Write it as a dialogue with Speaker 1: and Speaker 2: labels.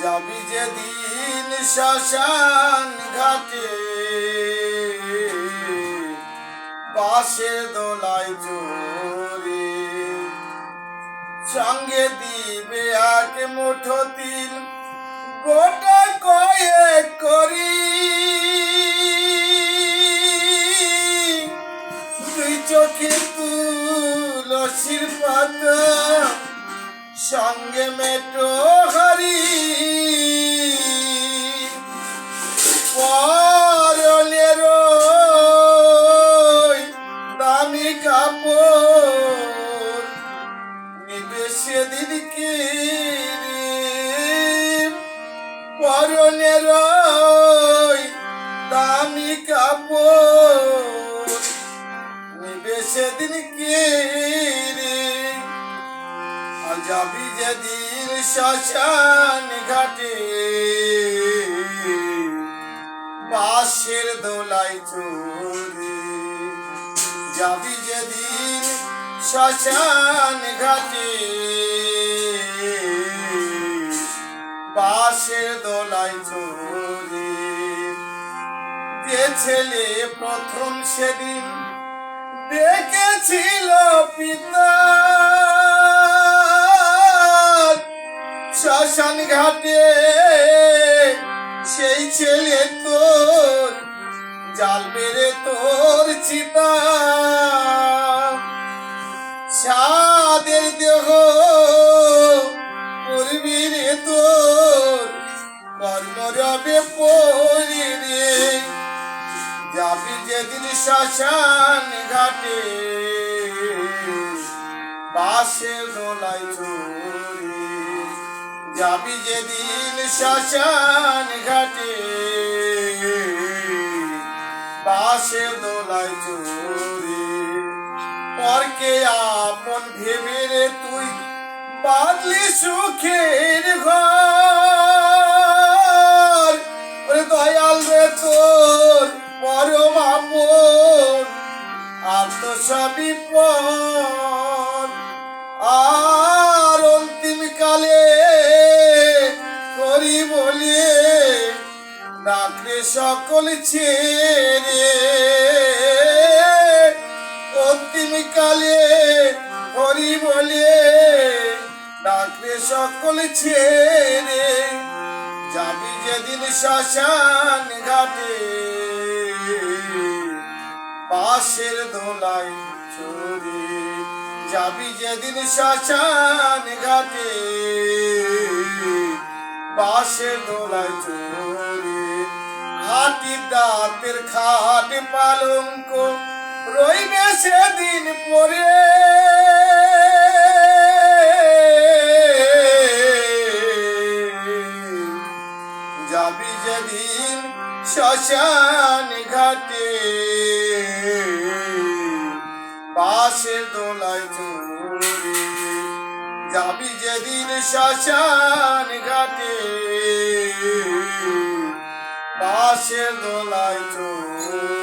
Speaker 1: যাবি যেদিন শ্মশান ঘাটে বাঁশের দোলায় চড়ে সঙ্গে দিবে এক মুঠো তিল গোটা কয়েক করি তুই চোখে তুলসীর পাতা সঙ্গে মেটো হরি পরনের দামি কাপড় নিবে সেদিন কি পরনের দামি কাপড় নিবে সেদিন কি যাবি যেদিন শ্মশান ঘাটে বাঁশের দোলায় চড়ে যাবি যেদিন শ্মশান ঘাটে বাঁশের দোলায় চড়ে যে ছেলে প্রথম সেদিন দেখেছিল পিতা শ্মশান ঘাটে সেই ছেলে তোর জাল বেড়ে তোর চিতা সাদের দেহ করবি রে তোর কর্মরবে পড়ি রে যাবি যেদিন শ্মশান ঘাটে বাঁশের দোলায় চড়ে যাবি যেদিন শ্মশান ঘাটে বাঁশের দোলায় চড়ে পরকে আপন ভেবে রে তুই বাঁধলি সুখের ঘর ওরে দয়াল রে তোর পরম আপন আর তো সবই পর আর অন্তিম কালে করি বলে ডাকলে সকল ছেড়ে অন্তিম কালে করি বলে ডাকলে সকল ছেড়ে যাবি যেদিন শ্মশান ঘাটে বাঁশের দোলায় চড়ে যাবি যেদিন শ্মশান ঘাটে বাঁশের দোলায় চড়ে হাতির দাঁতের খাট পালঙ্ক রইবে সেদিন পরে যাবি যেদিন শ্মশান ঘাটে বাঁশের দোলায় চড়ে যাবি যেদিন শ্মশান ঘাটে বাঁশের দোলায় চড়ে।